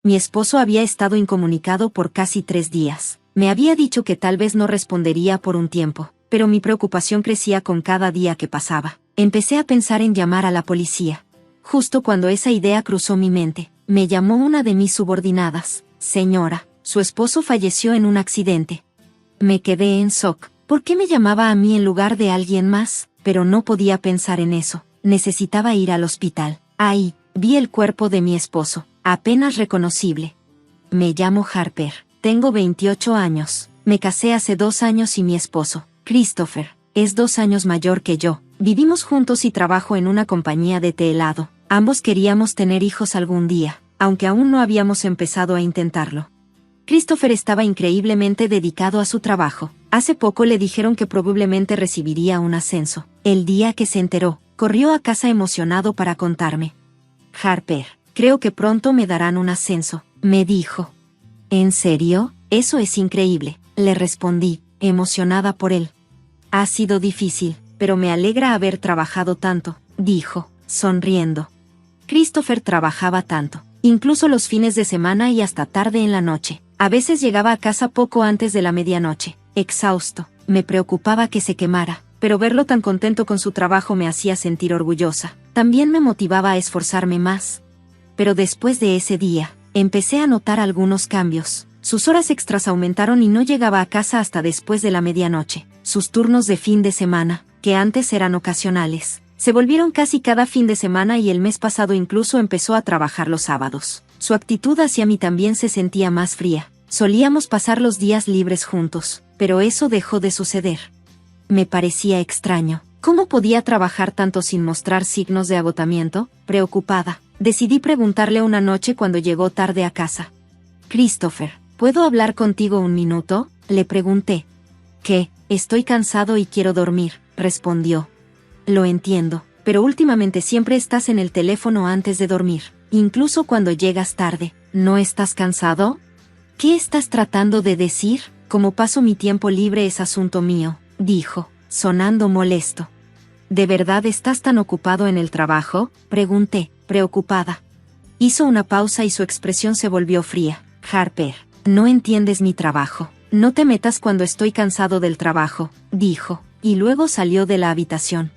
Mi esposo había estado incomunicado por casi 3 días. Me había dicho que tal vez no respondería por un tiempo, pero mi preocupación crecía con cada día que pasaba. Empecé a pensar en llamar a la policía. Justo cuando esa idea cruzó mi mente, me llamó una de mis subordinadas. Señora, su esposo falleció en un accidente. Me quedé en shock. ¿Por qué me llamaba a mí en lugar de alguien más? Pero no podía pensar en eso. Necesitaba ir al hospital. Ahí, vi el cuerpo de mi esposo, apenas reconocible. Me llamo Harper. Tengo 28 años. Me casé hace 2 años y mi esposo, Christopher, es 2 años mayor que yo. Vivimos juntos y trabajo en una compañía de té helado. Ambos queríamos tener hijos algún día, aunque aún no habíamos empezado a intentarlo. Christopher estaba increíblemente dedicado a su trabajo. Hace poco le dijeron que probablemente recibiría un ascenso. El día que se enteró, corrió a casa emocionado para contarme. Harper, creo que pronto me darán un ascenso, me dijo. ¿En serio? Eso es increíble, le respondí, emocionada por él. Ha sido difícil, pero me alegra haber trabajado tanto, dijo, sonriendo. Christopher trabajaba tanto, incluso los fines de semana y hasta tarde en la noche. A veces llegaba a casa poco antes de la medianoche, exhausto. Me preocupaba que se quemara, pero verlo tan contento con su trabajo me hacía sentir orgullosa. También me motivaba a esforzarme más. Pero después de ese día, empecé a notar algunos cambios. Sus horas extras aumentaron y no llegaba a casa hasta después de la medianoche. Sus turnos de fin de semana, que antes eran ocasionales, se volvieron casi cada fin de semana y el mes pasado incluso empezó a trabajar los sábados. Su actitud hacia mí también se sentía más fría. Solíamos pasar los días libres juntos, pero eso dejó de suceder. Me parecía extraño. ¿Cómo podía trabajar tanto sin mostrar signos de agotamiento? Preocupada, decidí preguntarle una noche cuando llegó tarde a casa. Christopher, ¿puedo hablar contigo un minuto? Le pregunté. ¿Qué? Estoy cansado y quiero dormir, respondió. Lo entiendo, pero últimamente siempre estás en el teléfono antes de dormir, incluso cuando llegas tarde. ¿No estás cansado? ¿Qué estás tratando de decir? Como paso mi tiempo libre es asunto mío, dijo, sonando molesto. ¿De verdad estás tan ocupado en el trabajo? Pregunté, preocupada. Hizo una pausa y su expresión se volvió fría. Harper, no entiendes mi trabajo. No te metas cuando estoy cansado del trabajo, dijo, y luego salió de la habitación.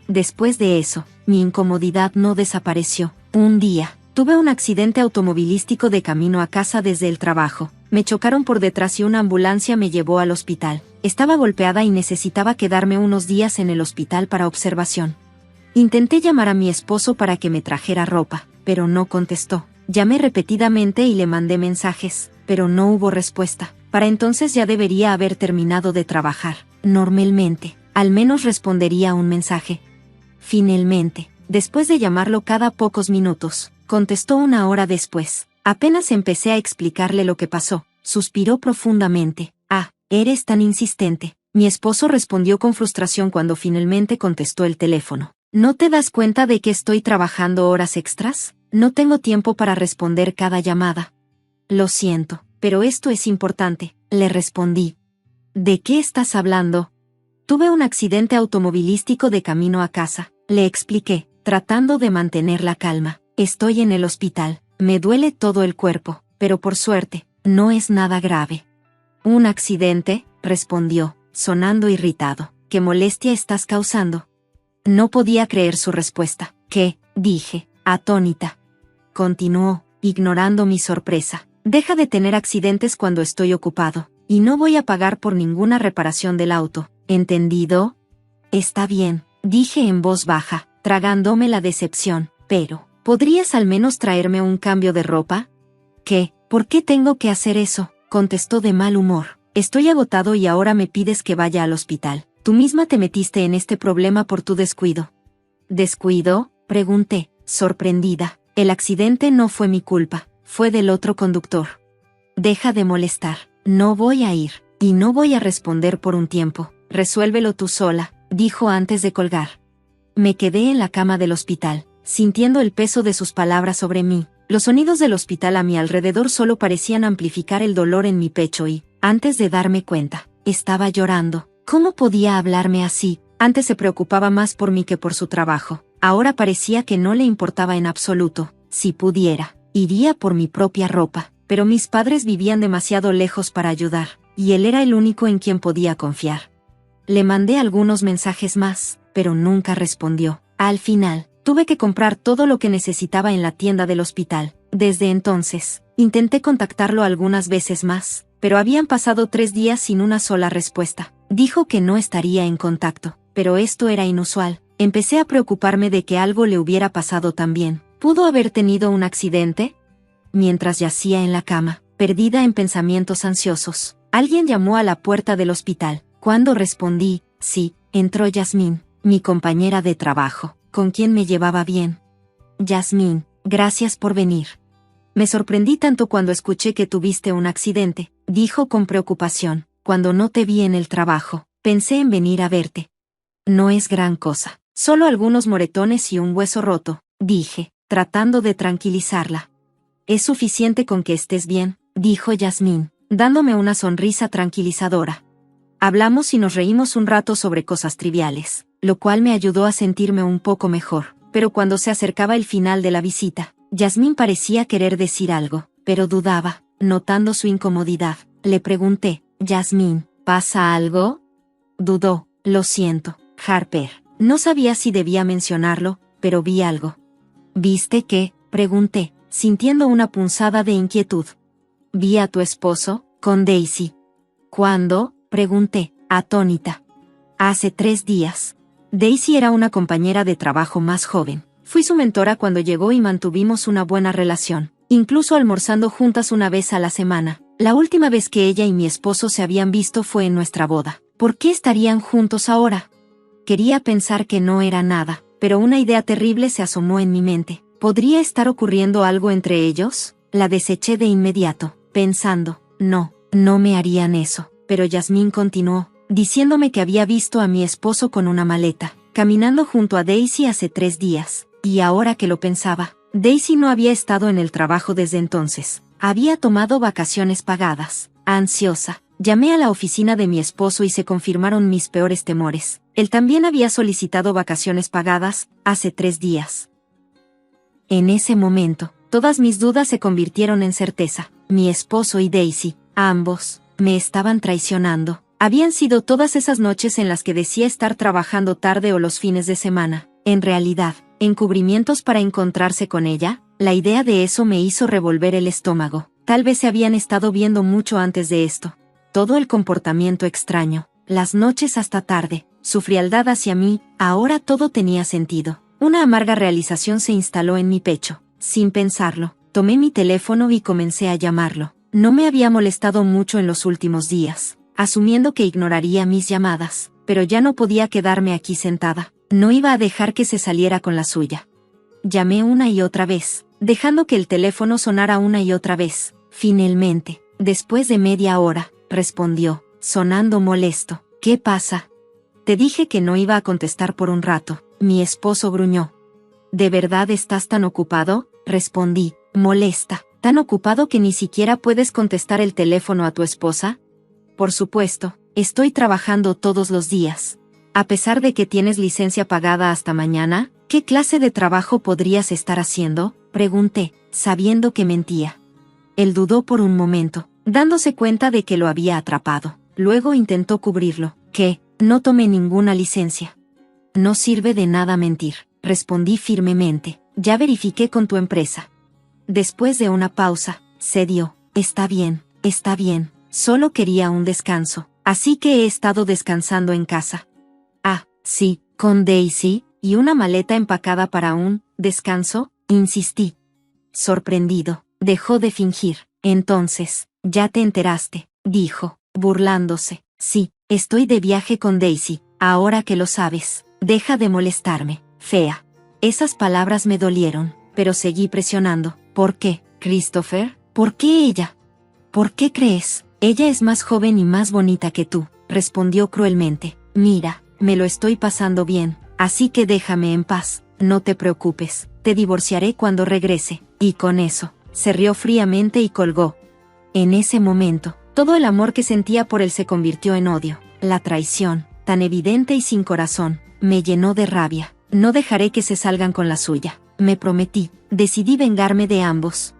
Después de eso, mi incomodidad no desapareció. Un día, tuve un accidente automovilístico de camino a casa desde el trabajo. Me chocaron por detrás y una ambulancia me llevó al hospital. Estaba golpeada y necesitaba quedarme unos días en el hospital para observación. Intenté llamar a mi esposo para que me trajera ropa, pero no contestó. Llamé repetidamente y le mandé mensajes, pero no hubo respuesta. Para entonces ya debería haber terminado de trabajar. Normalmente, al menos respondería un mensaje. Finalmente, después de llamarlo cada pocos minutos, contestó 1 hora después. Apenas empecé a explicarle lo que pasó, suspiró profundamente. Ah, eres tan insistente. Mi esposo respondió con frustración cuando finalmente contestó el teléfono. ¿No te das cuenta de que estoy trabajando horas extras? No tengo tiempo para responder cada llamada. Lo siento, pero esto es importante, le respondí. ¿De qué estás hablando? Tuve un accidente automovilístico de camino a casa, le expliqué, tratando de mantener la calma. Estoy en el hospital, me duele todo el cuerpo, pero por suerte, no es nada grave. ¿Un accidente?, respondió, sonando irritado. ¿Qué molestia estás causando? No podía creer su respuesta. ¿Qué?, dije, atónita. Continuó, ignorando mi sorpresa. Deja de tener accidentes cuando estoy ocupado, y no voy a pagar por ninguna reparación del auto. ¿Entendido? Está bien, dije en voz baja, tragándome la decepción, pero, ¿podrías al menos traerme un cambio de ropa? ¿Qué? ¿Por qué tengo que hacer eso?, contestó de mal humor. Estoy agotado y ahora me pides que vaya al hospital. Tú misma te metiste en este problema por tu descuido. ¿Descuido?, pregunté, sorprendida. El accidente no fue mi culpa, fue del otro conductor. Deja de molestar, no voy a ir, y no voy a responder por un tiempo. Resuélvelo tú sola, dijo antes de colgar. Me quedé en la cama del hospital, sintiendo el peso de sus palabras sobre mí. Los sonidos del hospital a mi alrededor solo parecían amplificar el dolor en mi pecho y, antes de darme cuenta, estaba llorando. ¿Cómo podía hablarme así? Antes se preocupaba más por mí que por su trabajo. Ahora parecía que no le importaba en absoluto. Si pudiera, Iría por mi propia ropa, pero mis padres vivían demasiado lejos para ayudar, y él era el único en quien podía confiar. Le mandé algunos mensajes más, pero nunca respondió. Al final, tuve que comprar todo lo que necesitaba en la tienda del hospital. Desde entonces, intenté contactarlo algunas veces más, pero habían pasado 3 días sin una sola respuesta. Dijo que no estaría en contacto, pero esto era inusual. Empecé a preocuparme de que algo le hubiera pasado también. ¿Pudo haber tenido un accidente? Mientras yacía en la cama, perdida en pensamientos ansiosos, alguien llamó a la puerta del hospital. Cuando respondí, sí, entró Yasmín, mi compañera de trabajo, con quien me llevaba bien. Yasmín, gracias por venir. Me sorprendí tanto cuando escuché que tuviste un accidente, dijo con preocupación. Cuando no te vi en el trabajo, pensé en venir a verte. No es gran cosa, solo algunos moretones y un hueso roto, dije, tratando de tranquilizarla. Es suficiente con que estés bien, dijo Yasmín, dándome una sonrisa tranquilizadora. Hablamos y nos reímos un rato sobre cosas triviales, lo cual me ayudó a sentirme un poco mejor, pero cuando se acercaba el final de la visita, Yasmín parecía querer decir algo, pero dudaba, notando su incomodidad. Le pregunté, Yasmín, ¿pasa algo? Dudó. Lo siento, Harper. No sabía si debía mencionarlo, pero vi algo. ¿Viste qué? Pregunté, sintiendo una punzada de inquietud. Vi a tu esposo, con Daisy. ¿Cuándo? Pregunté, atónita. Hace 3 días. Daisy era una compañera de trabajo más joven. Fui su mentora cuando llegó y mantuvimos una buena relación, incluso almorzando juntas una vez a la semana. La última vez que ella y mi esposo se habían visto fue en nuestra boda. ¿Por qué estarían juntos ahora? Quería pensar que no era nada, pero una idea terrible se asomó en mi mente. ¿Podría estar ocurriendo algo entre ellos? La deseché de inmediato, pensando, no me harían eso. Pero Yasmín continuó, diciéndome que había visto a mi esposo con una maleta, caminando junto a Daisy hace 3 días. Y ahora que lo pensaba, Daisy no había estado en el trabajo desde entonces. Había tomado vacaciones pagadas. Ansiosa, llamé a la oficina de mi esposo y se confirmaron mis peores temores. Él también había solicitado vacaciones pagadas, hace 3 días. En ese momento, todas mis dudas se convirtieron en certeza. Mi esposo y Daisy, ambos, me estaban traicionando. Habían sido todas esas noches en las que decía estar trabajando tarde o los fines de semana. En realidad, encubrimientos para encontrarse con ella. La idea de eso me hizo revolver el estómago. Tal vez se habían estado viendo mucho antes de esto. Todo el comportamiento extraño, las noches hasta tarde, su frialdad hacia mí, ahora todo tenía sentido. Una amarga realización se instaló en mi pecho. Sin pensarlo, tomé mi teléfono y comencé a llamarlo. No me había molestado mucho en los últimos días, asumiendo que ignoraría mis llamadas, pero ya no podía quedarme aquí sentada. No iba a dejar que se saliera con la suya. Llamé una y otra vez, dejando que el teléfono sonara una y otra vez. Finalmente, después de media hora, respondió, sonando molesto. ¿Qué pasa? Te dije que no iba a contestar por un rato. Mi esposo gruñó. ¿De verdad estás tan ocupado? Respondí, molesta. ¿Tan ocupado que ni siquiera puedes contestar el teléfono a tu esposa? Por supuesto, estoy trabajando todos los días. A pesar de que tienes licencia pagada hasta mañana, ¿qué clase de trabajo podrías estar haciendo? Pregunté, sabiendo que mentía. Él dudó por un momento, dándose cuenta de que lo había atrapado. Luego intentó cubrirlo. ¿Qué? No tomé ninguna licencia. No sirve de nada mentir, respondí firmemente. Ya verifiqué con tu empresa. Después de una pausa, cedió. Está bien, solo quería un descanso, así que he estado descansando en casa. Ah, sí, con Daisy, y una maleta empacada para un descanso, insistí. Sorprendido, dejó de fingir. Entonces, ya te enteraste, dijo, burlándose. Sí, estoy de viaje con Daisy, ahora que lo sabes, deja de molestarme, fea. Esas palabras me dolieron, pero seguí presionando. ¿Por qué, Christopher? ¿Por qué ella? ¿Por qué crees? Ella es más joven y más bonita que tú, respondió cruelmente. Mira, me lo estoy pasando bien, así que déjame en paz, no te preocupes, te divorciaré cuando regrese. Y con eso, se rió fríamente y colgó. En ese momento, todo el amor que sentía por él se convirtió en odio. La traición, tan evidente y sin corazón, me llenó de rabia. No dejaré que se salgan con la suya, me prometí. Decidí vengarme de ambos.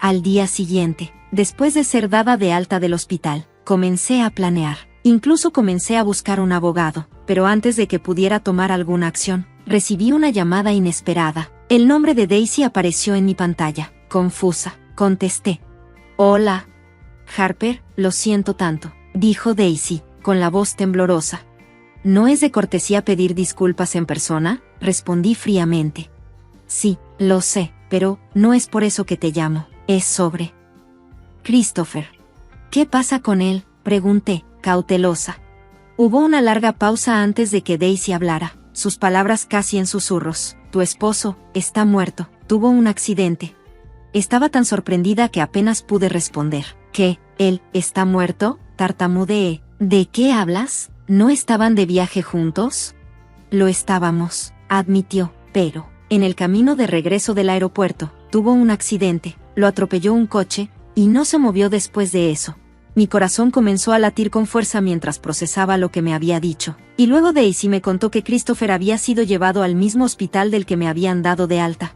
Al día siguiente, después de ser dada de alta del hospital, comencé a planear. Incluso comencé a buscar un abogado, pero antes de que pudiera tomar alguna acción, recibí una llamada inesperada. El nombre de Daisy apareció en mi pantalla. Confusa, contesté. Hola. Harper, lo siento tanto, dijo Daisy, con la voz temblorosa. ¿No es de cortesía pedir disculpas en persona?, respondí fríamente. Sí, lo sé, pero no es por eso que te llamo, es sobre Christopher. ¿Qué pasa con él?, pregunté, cautelosa. Hubo una larga pausa antes de que Daisy hablara, sus palabras casi en susurros. Tu esposo está muerto, tuvo un accidente. Estaba tan sorprendida que apenas pude responder. ¿Qué? ¿Él está muerto?, tartamudeé. ¿De qué hablas? ¿No estaban de viaje juntos? Lo estábamos, admitió, pero, en el camino de regreso del aeropuerto, tuvo un accidente, lo atropelló un coche, y no se movió después de eso. Mi corazón comenzó a latir con fuerza mientras procesaba lo que me había dicho. Y luego Daisy me contó que Christopher había sido llevado al mismo hospital del que me habían dado de alta.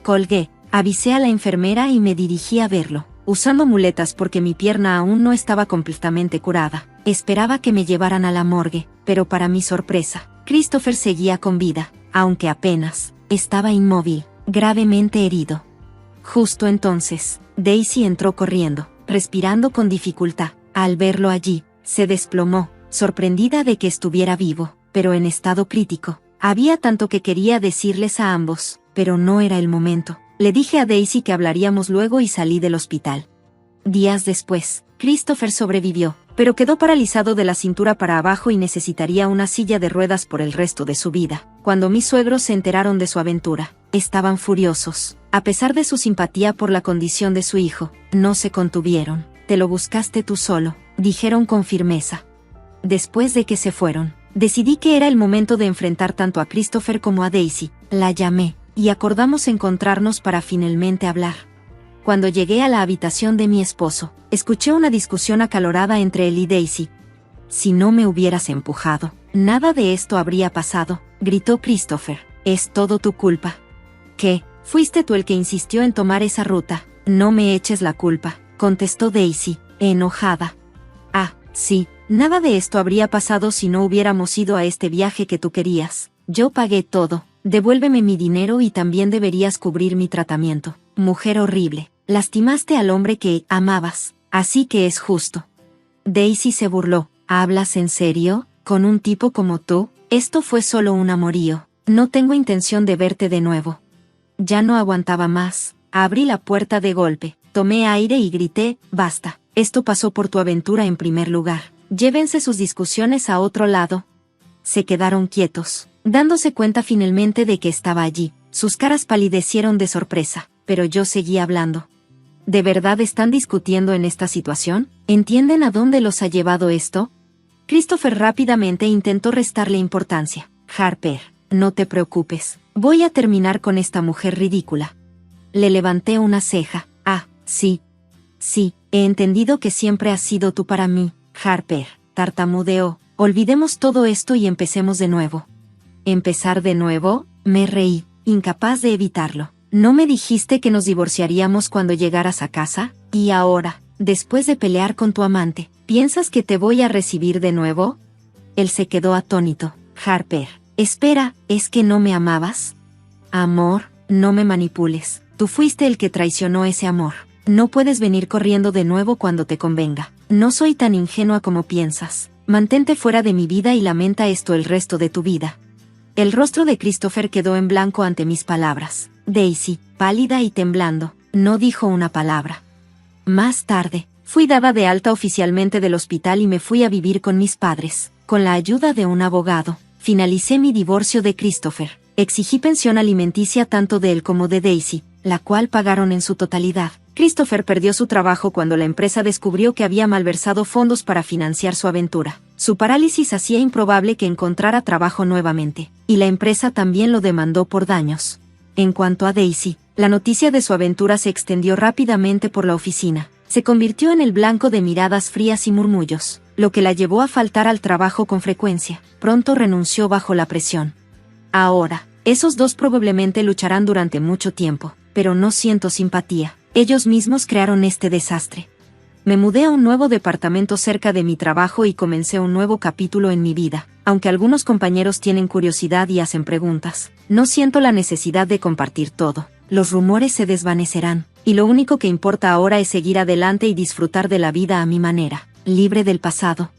Colgué, avisé a la enfermera y me dirigí a verlo, usando muletas porque mi pierna aún no estaba completamente curada. Esperaba que me llevaran a la morgue, pero para mi sorpresa, Christopher seguía con vida, aunque apenas estaba inmóvil, gravemente herido. Justo entonces, Daisy entró corriendo, respirando con dificultad. Al verlo allí, se desplomó, sorprendida de que estuviera vivo, pero en estado crítico. Había tanto que quería decirles a ambos, pero no era el momento. Le dije a Daisy que hablaríamos luego y salí del hospital. Días después, Christopher sobrevivió, pero quedó paralizado de la cintura para abajo y necesitaría una silla de ruedas por el resto de su vida. Cuando mis suegros se enteraron de su aventura, estaban furiosos. A pesar de su simpatía por la condición de su hijo, no se contuvieron. Te lo buscaste tú solo, dijeron con firmeza. Después de que se fueron, decidí que era el momento de enfrentar tanto a Christopher como a Daisy. La llamé, y acordamos encontrarnos para finalmente hablar. Cuando llegué a la habitación de mi esposo, escuché una discusión acalorada entre él y Daisy. Si no me hubieras empujado, nada de esto habría pasado, gritó Christopher. Es todo tu culpa. ¿Qué? Fuiste tú el que insistió en tomar esa ruta. No me eches la culpa, contestó Daisy, enojada. Ah, sí, nada de esto habría pasado si no hubiéramos ido a este viaje que tú querías. Yo pagué todo. Devuélveme mi dinero y también deberías cubrir mi tratamiento. Mujer horrible, lastimaste al hombre que amabas, así que es justo. Daisy se burló. ¿Hablas en serio? ¿Con un tipo como tú? Esto fue solo un amorío. No tengo intención de verte de nuevo. Ya no aguantaba más. Abrí la puerta de golpe, tomé aire y grité, basta. Esto pasó por tu aventura en primer lugar. Llévense sus discusiones a otro lado. Se quedaron quietos, dándose cuenta finalmente de que estaba allí. Sus caras palidecieron de sorpresa, pero yo seguí hablando. ¿De verdad están discutiendo en esta situación? ¿Entienden a dónde los ha llevado esto? Christopher rápidamente intentó restarle importancia. Harper, no te preocupes, voy a terminar con esta mujer ridícula. Le levanté una ceja. Ah, sí. Sí, he entendido que siempre has sido tú para mí, Harper, tartamudeó. Olvidemos todo esto y empecemos de nuevo. ¿Empezar de nuevo? Me reí, incapaz de evitarlo. ¿No me dijiste que nos divorciaríamos cuando llegaras a casa? Y ahora, después de pelear con tu amante, ¿piensas que te voy a recibir de nuevo? Él se quedó atónito. Harper, espera, ¿es que no me amabas? Amor, no me manipules. Tú fuiste el que traicionó ese amor. No puedes venir corriendo de nuevo cuando te convenga. No soy tan ingenua como piensas. Mantente fuera de mi vida y lamenta esto el resto de tu vida. El rostro de Christopher quedó en blanco ante mis palabras. Daisy, pálida y temblando, no dijo una palabra. Más tarde, fui dada de alta oficialmente del hospital y me fui a vivir con mis padres. Con la ayuda de un abogado, finalicé mi divorcio de Christopher. Exigí pensión alimenticia tanto de él como de Daisy, la cual pagaron en su totalidad. Christopher perdió su trabajo cuando la empresa descubrió que había malversado fondos para financiar su aventura. Su parálisis hacía improbable que encontrara trabajo nuevamente, y la empresa también lo demandó por daños. En cuanto a Daisy, la noticia de su aventura se extendió rápidamente por la oficina. Se convirtió en el blanco de miradas frías y murmullos, lo que la llevó a faltar al trabajo con frecuencia. Pronto renunció bajo la presión. Ahora, esos dos probablemente lucharán durante mucho tiempo, pero no siento simpatía. Ellos mismos crearon este desastre. Me mudé a un nuevo departamento cerca de mi trabajo y comencé un nuevo capítulo en mi vida. Aunque algunos compañeros tienen curiosidad y hacen preguntas, no siento la necesidad de compartir todo. Los rumores se desvanecerán, y lo único que importa ahora es seguir adelante y disfrutar de la vida a mi manera, libre del pasado.